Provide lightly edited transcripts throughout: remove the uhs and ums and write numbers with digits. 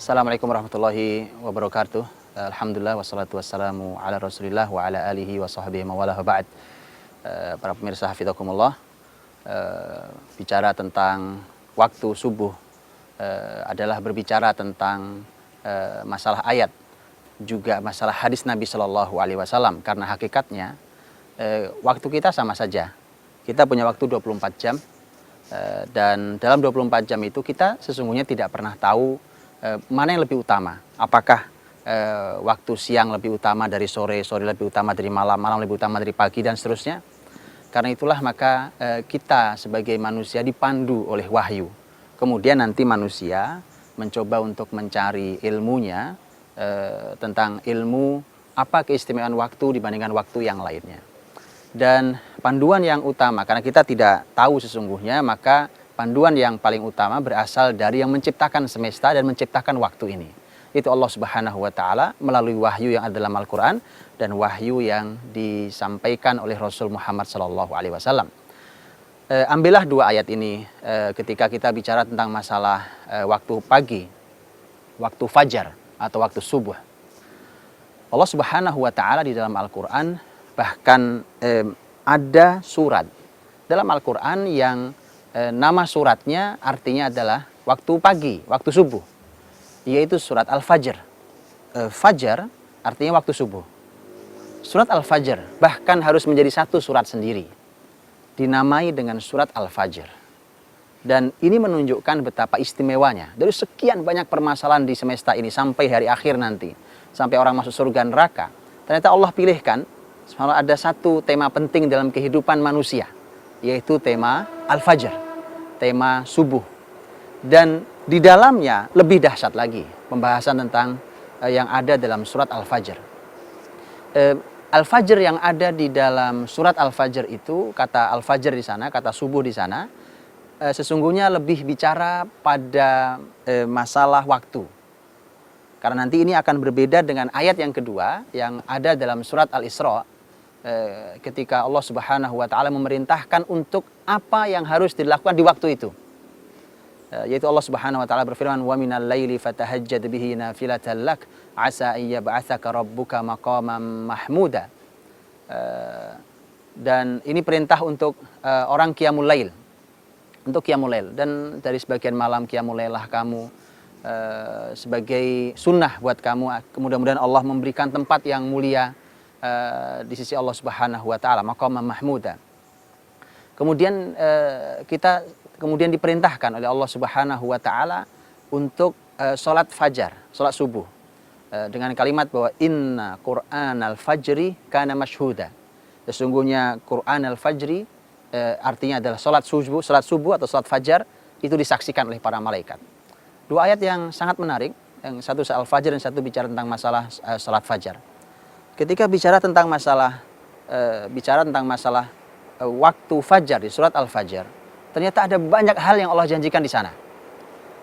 Assalamualaikum warahmatullahi wabarakatuh. Alhamdulillah wassalatu wassalamu ala Rasulillah wa ala alihi wa sahbihi mawalah ba'd. Para pemirsa hafizakumullah, bicara tentang waktu subuh adalah berbicara tentang masalah ayat, juga masalah hadis Nabi Shallallahu Alaihi Wasallam. Karena hakikatnya waktu kita sama saja. Kita punya waktu 24 jam dan dalam 24 jam itu kita sesungguhnya tidak pernah tahu mana yang lebih utama. Apakah waktu siang lebih utama dari sore, sore lebih utama dari malam, malam lebih utama dari pagi, dan seterusnya. Karena itulah maka kita sebagai manusia dipandu oleh wahyu. Kemudian nanti manusia mencoba untuk mencari ilmunya tentang ilmu apa keistimewaan waktu dibandingkan waktu yang lainnya. Dan panduan yang utama, karena kita tidak tahu sesungguhnya, maka panduan yang paling utama berasal dari yang menciptakan semesta dan menciptakan waktu ini. Itu Allah Subhanahu wa Ta'ala melalui wahyu yang ada dalam Al-Quran dan wahyu yang disampaikan oleh Rasul Muhammad Sallallahu Alaihi Wasallam. Ambillah dua ayat ini ketika kita bicara tentang masalah waktu pagi, waktu fajar atau waktu subuh. Allah Subhanahu wa Ta'ala di dalam Al-Quran bahkan ada surat dalam Al-Quran yang nama suratnya artinya adalah waktu pagi, waktu subuh, yaitu surat Al-Fajr. Fajar artinya waktu subuh. Surat Al-Fajr bahkan harus menjadi satu surat sendiri, dinamai dengan surat Al-Fajr. Dan ini menunjukkan betapa istimewanya dari sekian banyak permasalahan di semesta ini sampai hari akhir nanti, sampai orang masuk surga neraka. Ternyata Allah pilihkan ada satu tema penting dalam kehidupan manusia, yaitu tema Al-Fajr, tema subuh. Dan di dalamnya lebih dahsyat lagi pembahasan tentang yang ada dalam surat Al-Fajr. Al-Fajr yang ada di dalam surat Al-Fajr itu, kata Al-Fajr di sana, kata subuh di sana, sesungguhnya lebih bicara pada masalah waktu. Karena nanti ini akan berbeda dengan ayat yang kedua yang ada dalam surat Al-Isra, ketika Allah Subhanahu wa Ta'ala memerintahkan untuk apa yang harus dilakukan di waktu itu. Yaitu Allah Subhanahu wa Ta'ala berfirman, "Wa minal laili fatahajjad bihi nafilatan lak asa an yab'atsaka rabbuka maqaman mahmuda." Dan ini perintah untuk orang qiyamul lail. Untuk qiyamul lail, dan dari sebagian malam qiyamul lailah kamu sebagai sunnah buat kamu. Mudah-mudahan Allah memberikan tempat yang mulia di sisi Allah Subhanahu wa Ta'ala, maqaman mahmuda. Kemudian kita kemudian diperintahkan oleh Allah Subhanahu wa Ta'ala untuk sholat fajar, sholat subuh, dengan kalimat bahwa inna Qur'anal fajri kana mashhuda. Sesungguhnya Qur'anal fajri artinya adalah sholat subuh atau sholat fajar itu disaksikan oleh para malaikat. Dua ayat yang sangat menarik, yang satu soal fajar dan satu bicara tentang masalah sholat fajar. Ketika bicara tentang masalah waktu fajar di surat Al-Fajr, ternyata ada banyak hal yang Allah janjikan di sana.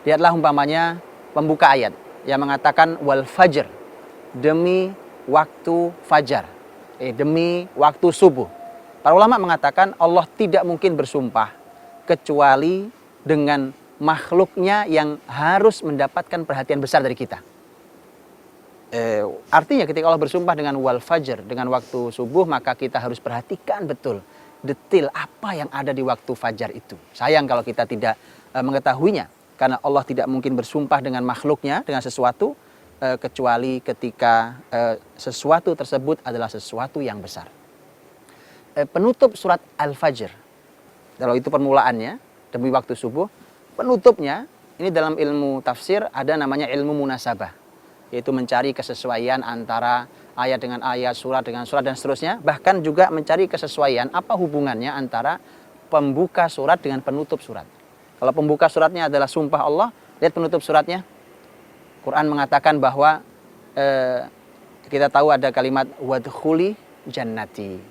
Lihatlah umpamanya pembuka ayat yang mengatakan wal fajr, demi waktu fajar, demi waktu subuh. Para ulama mengatakan Allah tidak mungkin bersumpah kecuali dengan makhluknya yang harus mendapatkan perhatian besar dari kita. Artinya ketika Allah bersumpah dengan wal fajr, dengan waktu subuh, maka kita harus perhatikan betul detail apa yang ada di waktu fajar itu. Sayang kalau kita tidak mengetahuinya, karena Allah tidak mungkin bersumpah dengan makhluknya, dengan sesuatu, kecuali ketika sesuatu tersebut adalah sesuatu yang besar. Penutup surat Al-Fajr, kalau itu permulaannya demi waktu subuh, penutupnya ini dalam ilmu tafsir ada namanya ilmu munasabah, yaitu mencari kesesuaian antara ayat dengan ayat, surat dengan surat, dan seterusnya. Bahkan juga mencari kesesuaian apa hubungannya antara pembuka surat dengan penutup surat. Kalau pembuka suratnya adalah sumpah Allah, lihat penutup suratnya. Quran mengatakan bahwa kita tahu ada kalimat wadkhuli jannati,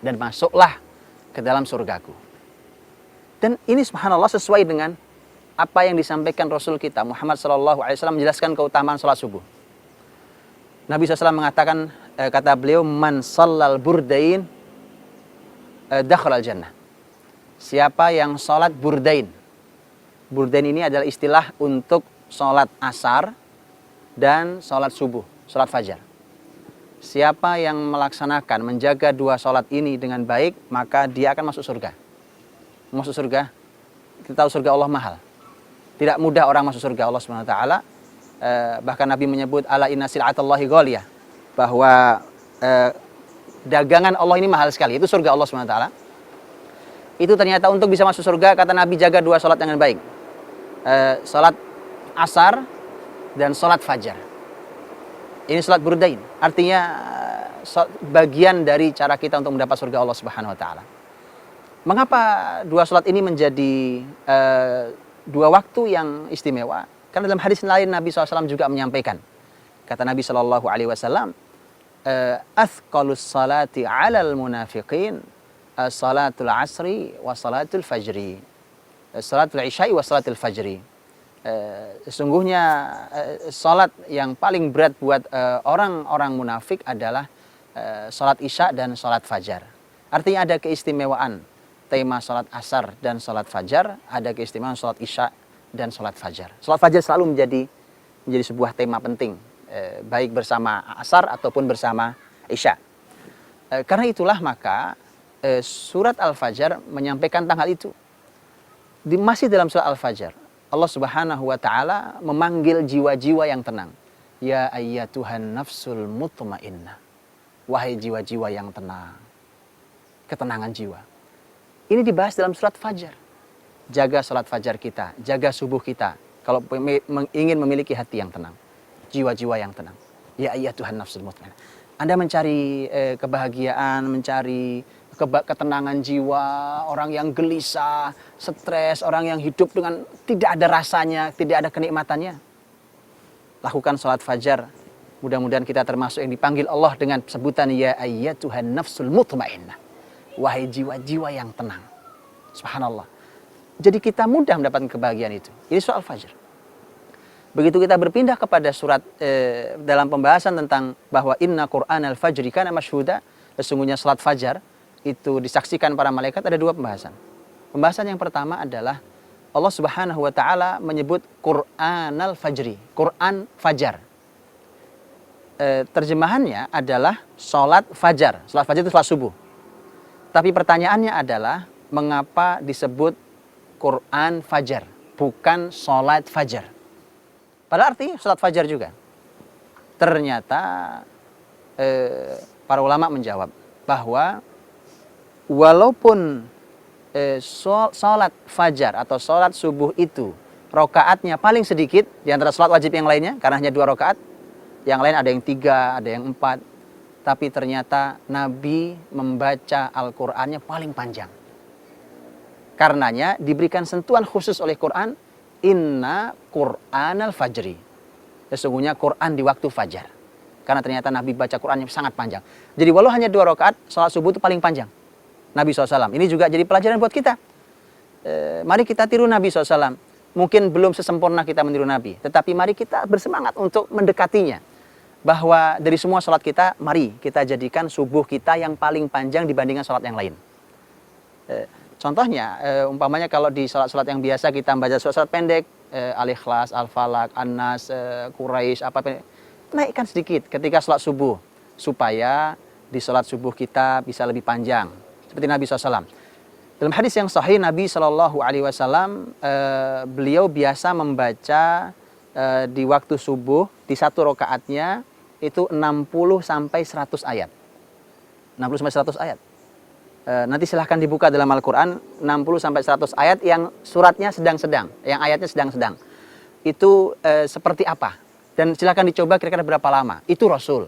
dan masuklah ke dalam surgaku. Dan ini subhanallah sesuai dengan apa yang disampaikan Rasul kita Muhammad SAW menjelaskan keutamaan sholat subuh. Nabi SAW mengatakan, kata beliau, man sallal burdain dakhalal jannah. Siapa yang sholat burdain. Burdain ini adalah istilah untuk sholat asar dan sholat subuh, sholat fajar. Siapa yang melaksanakan, menjaga dua sholat ini dengan baik, maka dia akan masuk surga. Masuk surga, kita tahu surga Allah mahal. Tidak mudah orang masuk surga Allah SWT. Bahkan Nabi menyebut, ala inna sil'atallahi ghaliyah, bahwa dagangan Allah ini mahal sekali. Itu surga Allah SWT. Itu ternyata untuk bisa masuk surga, kata Nabi, jaga dua sholat dengan baik. Sholat asar dan sholat fajar. Ini sholat burdain. Artinya bagian dari cara kita untuk mendapat surga Allah Subhanahu wa taala. Mengapa dua sholat ini menjadi dua waktu yang istimewa? Karena dalam hadis lain Nabi SAW juga menyampaikan. Kata Nabi SAW, athqalus salati 'alal munafiqin salatul asri wa salatul fajri. Salatul isya'i wa salatul fajri. Sesungguhnya salat yang paling berat buat orang-orang munafik adalah salat isya dan salat fajar. Artinya ada keistimewaan tema salat asar dan salat fajar, ada keistimewaan salat isya dan salat fajar. Salat fajar selalu menjadi sebuah tema penting, baik bersama asar ataupun bersama isya. Karena itulah maka surat Al-Fajr menyampaikan tentang hal itu. Masih dalam surat Al-Fajr, Allah Subhanahu wa taala memanggil jiwa-jiwa yang tenang. Ya ayyatuhan nafsul mutmainnah. Wahai jiwa-jiwa yang tenang. Ketenangan jiwa. Ini dibahas dalam surat Fajar. Jaga salat fajar kita, jaga subuh kita kalau ingin memiliki hati yang tenang, jiwa-jiwa yang tenang. Ya ayyatuhan nafsul mutmainnah. Anda mencari kebahagiaan, mencari ketenangan jiwa, orang yang gelisah, stres, orang yang hidup dengan tidak ada rasanya, tidak ada kenikmatannya. Lakukan sholat fajar. Mudah-mudahan kita termasuk yang dipanggil Allah dengan sebutan ya ayyatuhan nafsul mutmainnah. Wahai jiwa-jiwa yang tenang. Subhanallah. Jadi kita mudah mendapatkan kebahagiaan itu. Ini soal fajar. Begitu kita berpindah kepada surat dalam pembahasan tentang bahwa inna Qur'anal fajri kana masyhuda, sesungguhnya salat fajar itu disaksikan para malaikat, ada dua pembahasan. Pembahasan yang pertama adalah Allah Subhanahu wa taala menyebut Qur'anal fajri, Quran fajar. Terjemahannya adalah salat fajar. Salat fajar itu salat subuh. Tapi pertanyaannya adalah mengapa disebut Quran fajar, bukan salat fajar? Pada arti salat fajar juga. Ternyata para ulama menjawab bahwa walaupun sholat fajar atau sholat subuh itu rokaatnya paling sedikit di antara sholat wajib yang lainnya, karena hanya 2 rokaat, yang lain ada yang 3, ada yang 4, tapi ternyata Nabi membaca Al-Qur'annya paling panjang. Karenanya diberikan sentuhan khusus oleh Quran, inna Qur'anal fajri, sesungguhnya Quran di waktu fajar. Karena ternyata Nabi baca Qur'annya sangat panjang. Jadi walau hanya 2 rokaat, sholat subuh itu paling panjang Nabi SAW. Ini juga jadi pelajaran buat kita. Mari kita tiru Nabi SAW. Mungkin belum sesempurna kita meniru Nabi, tetapi mari kita bersemangat untuk mendekatinya. Bahwa dari semua sholat kita, mari kita jadikan subuh kita yang paling panjang dibandingkan sholat yang lain. Contohnya, umpamanya kalau di sholat-sholat yang biasa kita membaca sholat pendek, Al-Ikhlas, Al-Falaq, An-Nas, Quraisy, naikkan sedikit ketika sholat subuh, supaya di sholat subuh kita bisa lebih panjang. Seperti Nabi SAW. Dalam hadis yang sahih, Nabi SAW, beliau biasa membaca di waktu subuh, di 1 rokaatnya, itu 60-100 ayat. 60-100 ayat. Nanti silahkan dibuka dalam Al-Quran, 60-100 ayat yang suratnya sedang-sedang, yang ayatnya sedang-sedang. Itu seperti apa? Dan silahkan dicoba kira-kira berapa lama. Itu Rasul.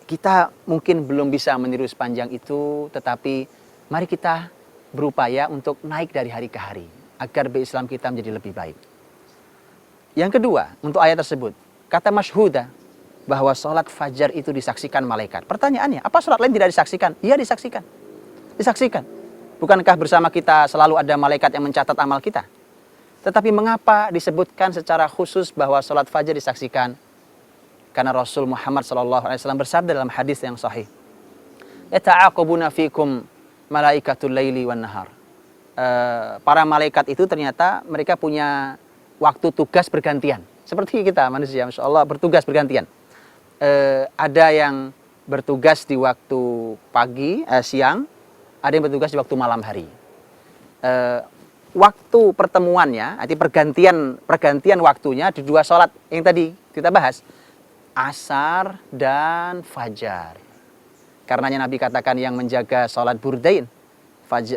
Kita mungkin belum bisa meniru sepanjang itu, tetapi mari kita berupaya untuk naik dari hari ke hari, agar berislam kita menjadi lebih baik. Yang kedua, untuk ayat tersebut, kata masyhuda, bahwa sholat fajar itu disaksikan malaikat. Pertanyaannya, apa sholat lain tidak disaksikan? Iya, disaksikan. Disaksikan. Bukankah bersama kita selalu ada malaikat yang mencatat amal kita? Tetapi mengapa disebutkan secara khusus bahwa sholat fajar disaksikan? Karena Rasul Muhammad SAW bersabda dalam hadis yang sahih, yata'aqabuna fikum malaikatul laili wan nahar. Para malaikat itu ternyata mereka punya waktu tugas bergantian. Seperti kita manusia, Masya Allah, bertugas bergantian. Ada yang bertugas di waktu pagi, siang, ada yang bertugas di waktu malam hari. Waktu pertemuannya, arti pergantian waktunya di dua sholat yang tadi kita bahas, asar dan fajar. Karenanya Nabi katakan yang menjaga sholat burdain,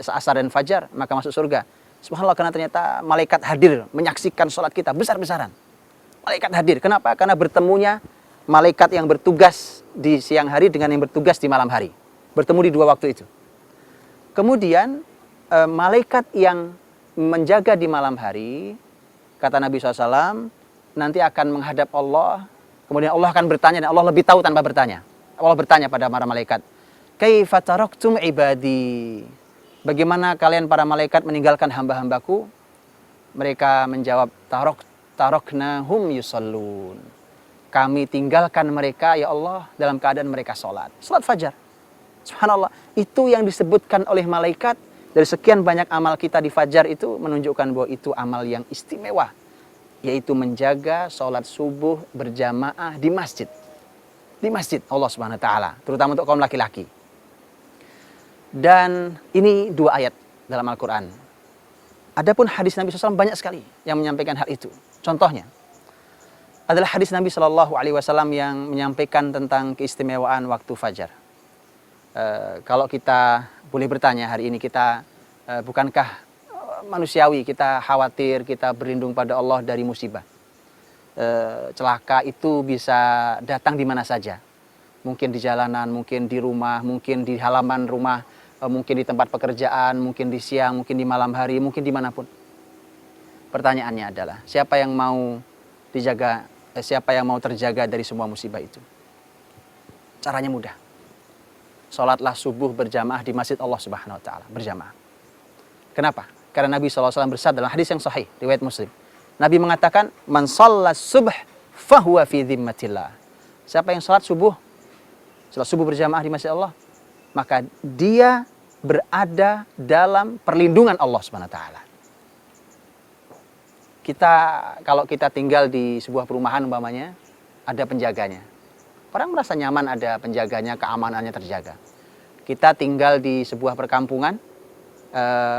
asar dan fajar, maka masuk surga. Subhanallah, karena ternyata malaikat hadir menyaksikan sholat kita besar-besaran. Malaikat hadir, kenapa? Karena bertemunya malaikat yang bertugas di siang hari dengan yang bertugas di malam hari. Bertemu di dua waktu itu. Kemudian malaikat yang menjaga di malam hari, kata Nabi SAW, nanti akan menghadap Allah. Kemudian Allah akan bertanya, dan Allah lebih tahu tanpa bertanya. Allah bertanya pada para malaikat, kaifa taraktum ibadi? Bagaimana kalian para malaikat meninggalkan hamba-hambaku? Mereka menjawab, taroknahum yusallun. Kami tinggalkan mereka, ya Allah, dalam keadaan mereka sholat. Sholat fajar. Subhanallah, itu yang disebutkan oleh malaikat. Dari sekian banyak amal kita di fajar itu menunjukkan bahwa itu amal yang istimewa. Yaitu menjaga sholat subuh berjamaah di masjid. Di masjid Allah Subhanahu wa Ta'ala. Terutama untuk kaum laki-laki. Dan ini dua ayat dalam Al-Quran. Adapun hadis Nabi SAW banyak sekali yang menyampaikan hal itu. Contohnya adalah hadis Nabi SAW yang menyampaikan tentang keistimewaan waktu fajar. Kalau kita boleh bertanya hari ini, kita bukankah manusiawi, kita khawatir, kita berlindung pada Allah dari musibah. Celaka itu bisa datang di mana saja. Mungkin di jalanan, mungkin di rumah, mungkin di halaman rumah, mungkin di tempat pekerjaan, mungkin di siang, mungkin di malam hari, mungkin dimanapun. Pertanyaannya adalah, siapa yang mau dijaga, siapa yang mau terjaga dari semua musibah itu? Caranya mudah. Sholatlah subuh berjamaah di masjid Allah Subhanahu wa Ta'ala, berjamaah. Kenapa? Karena Nabi SAW bersabda dalam hadis yang sahih, riwayat Muslim. Nabi mengatakan, man shallas subh fahuwa fi dhimmatillah. Siapa yang sholat subuh berjamaah di masjid Allah, maka dia berada dalam perlindungan Allah Subhanahu wa Ta'ala. Kalau kita tinggal di sebuah perumahan umpamanya, ada penjaganya. Orang merasa nyaman ada penjaganya, keamanannya terjaga. Kita tinggal di sebuah perkampungan,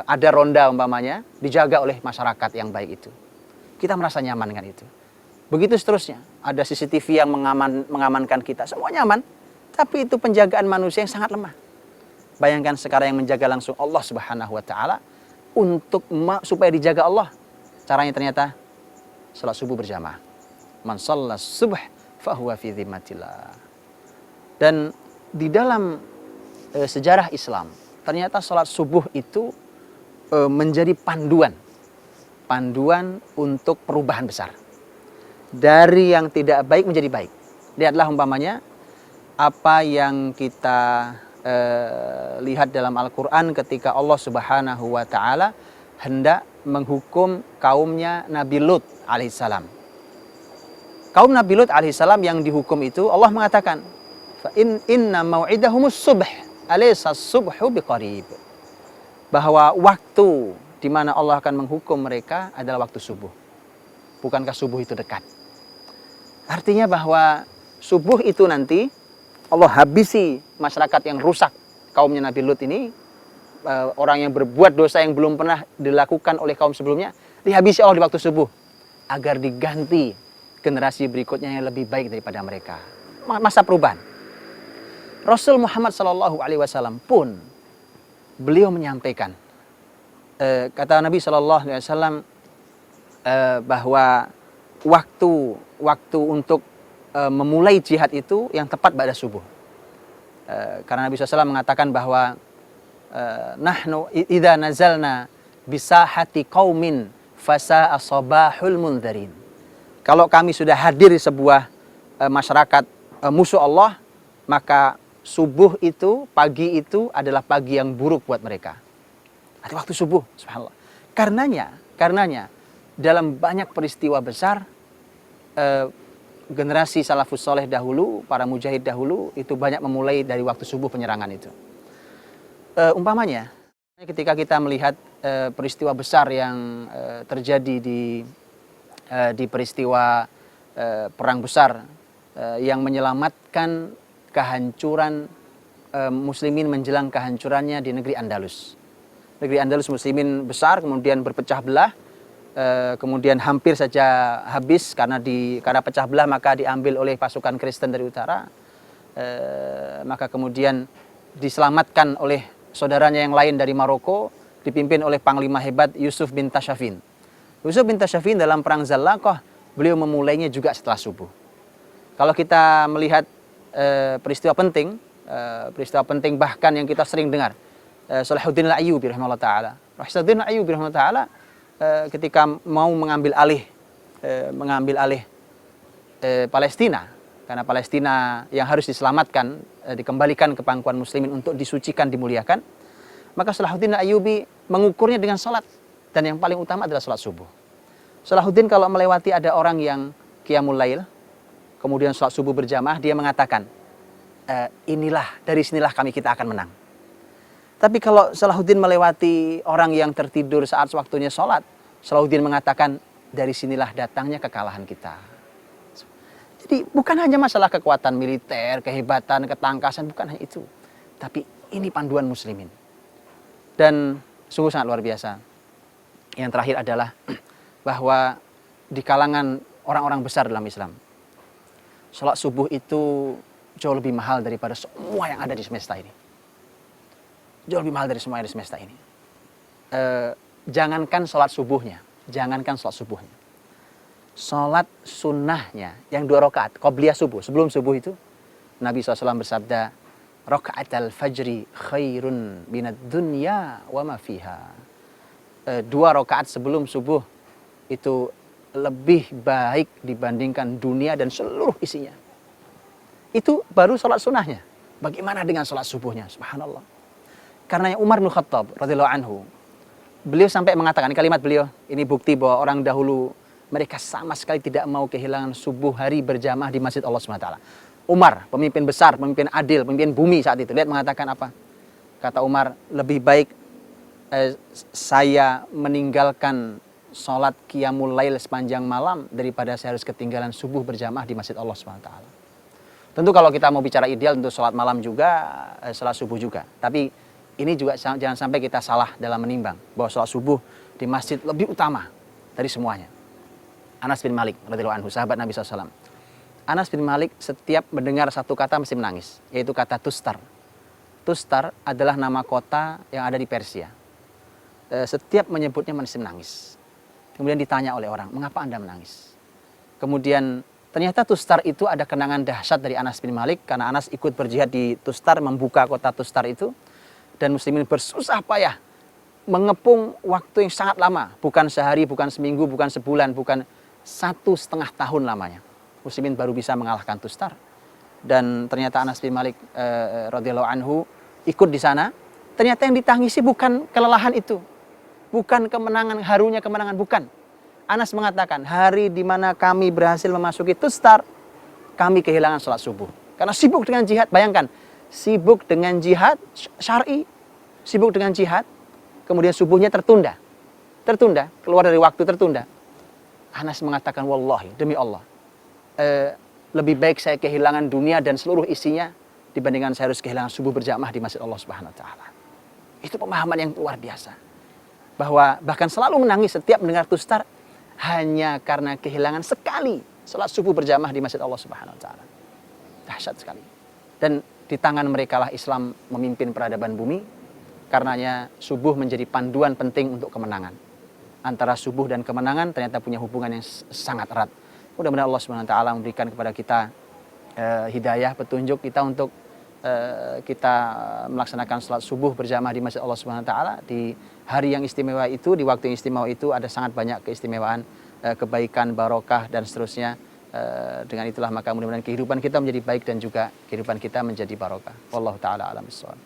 ada ronda umpamanya, dijaga oleh masyarakat yang baik itu. Kita merasa nyaman dengan itu. Begitu seterusnya, ada CCTV yang mengamankan kita, semua nyaman. Tapi itu penjagaan manusia yang sangat lemah. Bayangkan sekarang yang menjaga langsung Allah Subhanahu wa Ta'ala, supaya dijaga Allah. Caranya ternyata salat subuh berjamaah. Man shallas subh fahuwa fi dhimmatillah. Dan di dalam sejarah Islam, ternyata salat subuh itu menjadi panduan untuk perubahan besar. Dari yang tidak baik menjadi baik. Lihatlah umpamanya apa yang kita lihat dalam Al-Quran ketika Allah Subhanahu wa Ta'ala hendak menghukum kaumnya Nabi Lut alaihissalam. Kaum Nabi Lut alaihissalam yang dihukum itu, Allah mengatakan, inna mau'idahumus subh alaysa subhu biqarib. Bahwa waktu di mana Allah akan menghukum mereka adalah waktu subuh. Bukankah subuh itu dekat? Artinya bahwa subuh itu nanti Allah habisi masyarakat yang rusak. Kaumnya Nabi Lut ini, orang yang berbuat dosa yang belum pernah dilakukan oleh kaum sebelumnya, dihabisi Allah di waktu subuh. Agar diganti generasi berikutnya yang lebih baik daripada mereka. Masa perubahan. Rasul Muhammad SAW pun, beliau menyampaikan, kata Nabi SAW, bahwa waktu untuk memulai jihad itu yang tepat pada subuh. Karena Nabi SAW mengatakan bahwa nahnu idza nazalna bisahati qaumin fasa'a sabahul mundzirin. Kalau kami sudah hadir di sebuah masyarakat musuh Allah, maka subuh itu, pagi itu adalah pagi yang buruk buat mereka. Ada waktu subuh, subhanallah. Karenanya dalam banyak peristiwa besar, generasi salafus soleh dahulu, para mujahid dahulu, itu banyak memulai dari waktu subuh penyerangan itu. Umpamanya, ketika kita melihat peristiwa besar yang terjadi di di peristiwa perang besar yang menyelamatkan kehancuran muslimin menjelang kehancurannya di negeri Andalus. Negeri Andalus muslimin besar, kemudian berpecah belah, kemudian hampir saja habis karena pecah belah, maka diambil oleh pasukan Kristen dari utara. Maka kemudian diselamatkan oleh saudaranya yang lain dari Maroko, dipimpin oleh panglima hebat Yusuf bin Tashafin. Yusuf bin Tashafin dalam perang Zallaqah, beliau memulainya juga setelah subuh. Kalau kita melihat peristiwa penting bahkan yang kita sering dengar, Salahuddin al-Ayyubi rahimahullah ta'ala. Salahuddin al-Ayyubi rahimahullah ta'ala ketika mau mengambil alih Palestina, karena Palestina yang harus diselamatkan, dikembalikan ke pangkuan muslimin untuk disucikan, dimuliakan, maka Salahuddin al-Ayyubi mengukurnya dengan salat, dan yang paling utama adalah salat subuh. Salahuddin kalau melewati ada orang yang qiyamul lail, kemudian salat subuh berjamaah, dia mengatakan, dari sinilah kita akan menang. Tapi kalau Salahuddin melewati orang yang tertidur saat waktunya sholat, Salahuddin mengatakan, dari sinilah datangnya kekalahan kita. Jadi bukan hanya masalah kekuatan militer, kehebatan, ketangkasan, bukan hanya itu. Tapi ini panduan muslimin. Dan sungguh sangat luar biasa. Yang terakhir adalah bahwa di kalangan orang-orang besar dalam Islam, sholat subuh itu jauh lebih mahal daripada semua yang ada di semesta ini. Jauh lebih mahal dari semua yang ada di semesta ini. Jangankan sholat subuhnya. Sholat sunnahnya yang 2 rakaat, qobliyah subuh, sebelum subuh itu, Nabi SAW bersabda, raka'atal fajri khairun minad dunya wa ma fiha. 2 rakaat sebelum subuh itu lebih baik dibandingkan dunia dan seluruh isinya. Itu baru sholat sunnahnya. Bagaimana dengan sholat subuhnya? Subhanallah. Karena Umar bin Khattab radhiyallahu anhu, beliau sampai mengatakan, kalimat beliau, ini bukti bahwa orang dahulu mereka sama sekali tidak mau kehilangan subuh hari berjamaah di Masjid Allah SWT. Umar, pemimpin besar, pemimpin adil, pemimpin bumi saat itu, lihat mengatakan apa? Kata Umar, lebih baik saya meninggalkan sholat qiyamul lail sepanjang malam daripada saya harus ketinggalan subuh berjamaah di Masjid Allah SWT. Tentu kalau kita mau bicara ideal, tentu sholat malam juga, sholat subuh juga. Tapi ini juga jangan sampai kita salah dalam menimbang bahwa sholat subuh di masjid lebih utama dari semuanya. Anas bin Malik radhiyallahu anhu, sahabat Nabi SAW. Anas bin Malik setiap mendengar satu kata mesti menangis, yaitu kata Tustar. Tustar adalah nama kota yang ada di Persia. Setiap menyebutnya mesti menangis. Kemudian ditanya oleh orang, mengapa Anda menangis? Kemudian ternyata Tustar itu ada kenangan dahsyat dari Anas bin Malik, karena Anas ikut berjihad di Tustar, membuka kota Tustar itu. Dan muslimin bersusah payah mengepung waktu yang sangat lama, bukan sehari, bukan seminggu, bukan sebulan, bukan 1,5 tahun lamanya. Muslimin baru bisa mengalahkan Tustar. Dan ternyata Anas bin Malik radhiyallahu anhu ikut di sana. Ternyata yang ditangisi bukan kelelahan itu, bukan kemenangan, harunya kemenangan, bukan. Anas mengatakan, hari di mana kami berhasil memasuki Tustar, kami kehilangan sholat subuh. Karena sibuk dengan jihad, bayangkan, sibuk dengan jihad syar'i, sibuk dengan jihad, kemudian subuhnya tertunda, keluar dari waktu, tertunda. Anas mengatakan, wallahi, demi Allah, lebih baik saya kehilangan dunia dan seluruh isinya dibandingkan saya harus kehilangan subuh berjamaah di Masjid Allah Subhanahu wa taala. Itu pemahaman yang luar biasa. Bahwa bahkan selalu menangis setiap mendengar Tustar hanya karena kehilangan sekali salat subuh berjamaah di Masjid Allah Subhanahu wa taala. Dahsyat sekali. Dan di tangan mereka lah Islam memimpin peradaban bumi. Karenanya subuh menjadi panduan penting untuk kemenangan. Antara subuh dan kemenangan ternyata punya hubungan yang sangat erat. Mudah-mudahan Allah Subhanahu wa taala memberikan kepada kita hidayah, petunjuk kita untuk kita melaksanakan salat subuh berjamaah di Masjid Allah Subhanahu wa taala. Di hari yang istimewa itu, di waktu yang istimewa itu ada sangat banyak keistimewaan, kebaikan, barokah dan seterusnya. Dengan itulah maka mudah-mudahan kehidupan kita menjadi baik dan juga kehidupan kita menjadi barokah. Wallahu taala alam bissawab.